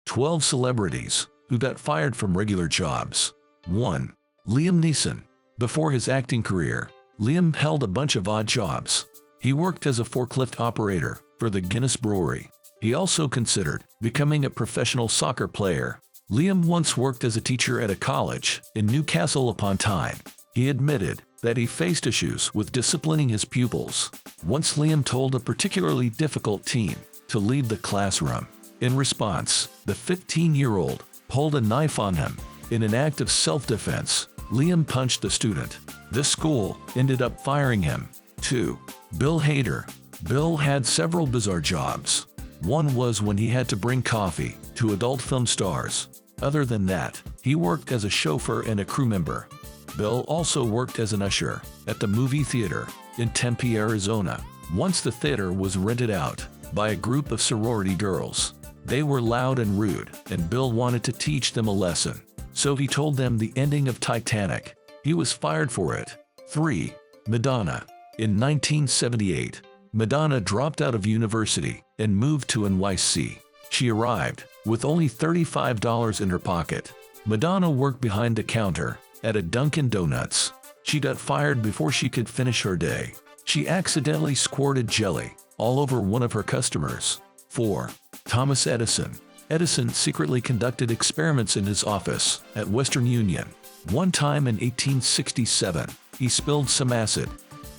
12 celebrities who got fired from regular jobs. 1. Liam Neeson. Before his acting career, Liam held a bunch of odd jobs. He worked as a forklift operator for the Guinness Brewery. He also considered becoming a professional soccer player. Liam once worked as a teacher at a college in Newcastle upon Tyne. He admitted that he faced issues with disciplining his pupils. Once Liam told a particularly difficult teen to leave the classroom. In response, the 15-year-old pulled a knife on him. In an act of self-defense, Liam punched the student. The school ended up firing him. 2. Bill Hader. Bill had several bizarre jobs. One was when he had to bring coffee to adult film stars. Other than that, he worked as a chauffeur and a crew member. Bill also worked as an usher at the movie theater in Tempe, Arizona. Once the theater was rented out by a group of sorority girls. They were loud and rude, and Bill wanted to teach them a lesson. So he told them the ending of Titanic. He was fired for it. 3. Madonna. In 1978, Madonna dropped out of university and moved to NYC. She arrived with only $35 in her pocket. Madonna worked behind the counter at a Dunkin' Donuts. She got fired before she could finish her day. She accidentally squirted jelly all over one of her customers. 4. Thomas Edison. Edison secretly conducted experiments in his office at Western Union. One time in 1867, he spilled some acid.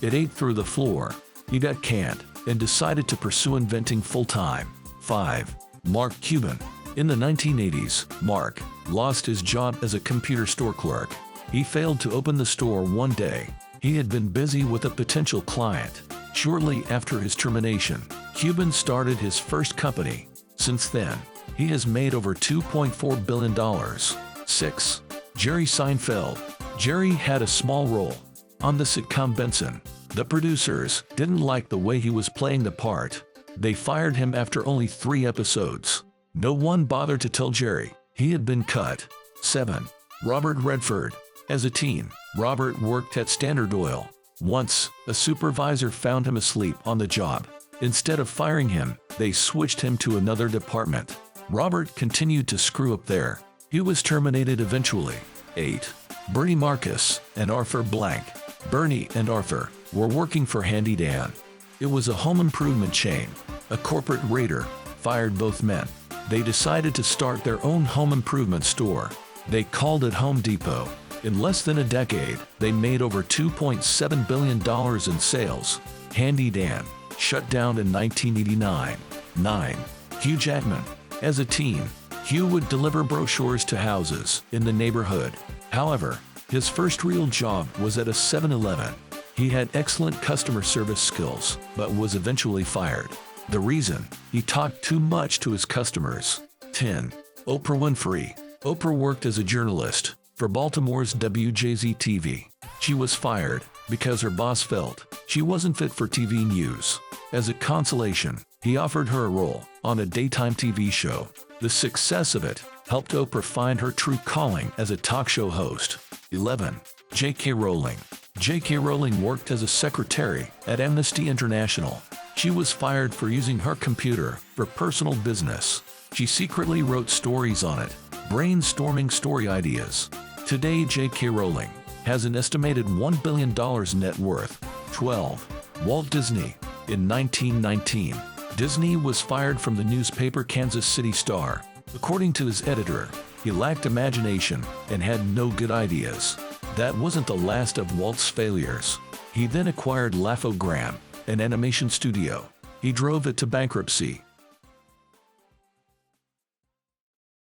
It ate through the floor. He got canned and decided to pursue inventing full-time. 5. Mark Cuban. In the 1980s, Mark lost his job as a computer store clerk. He failed to open the store one day. He had been busy with a potential client. Shortly after his termination, Cuban started his first company. Since then, he has made over $2.4 billion. 6. Jerry Seinfeld. Jerry had a small role on the sitcom Benson. The producers didn't like the way he was playing the part. They fired him after only 3 episodes. No one bothered to tell Jerry he had been cut. 7. Robert Redford. As a teen, Robert worked at Standard Oil. Once, a supervisor found him asleep on the job. Instead of firing him, they switched him to another department. Robert continued to screw up there. He was terminated eventually. 8. Bernie Marcus and Arthur Blank. Bernie and Arthur were working for Handy Dan. It was a home improvement chain. A corporate raider fired both men. They decided to start their own home improvement store. They called it Home Depot. In less than a decade, they made over $2.7 billion in sales. Handy Dan shut down in 1989. 9. Hugh Jackman. As a teen, Hugh would deliver brochures to houses in the neighborhood. However, his first real job was at a 7-Eleven. He had excellent customer service skills, but was eventually fired. The reason? He talked too much to his customers. 10. Oprah Winfrey. Oprah worked as a journalist for Baltimore's WJZ-TV. She was fired because her boss felt she wasn't fit for TV news. As a consolation, he offered her a role on a daytime TV show. The success of it helped Oprah find her true calling as a talk show host. 11. J.K. Rowling. J.K. Rowling worked as a secretary at Amnesty International. She was fired for using her computer for personal business. She secretly wrote stories on it, brainstorming story ideas. Today, J.K. Rowling has an estimated $1 billion net worth. 12. Walt Disney. In 1919, Disney was fired from the newspaper Kansas City Star. According to his editor, he lacked imagination and had no good ideas. That wasn't the last of Walt's failures. He then acquired Laugh-O-Gram, an animation studio. He drove it to bankruptcy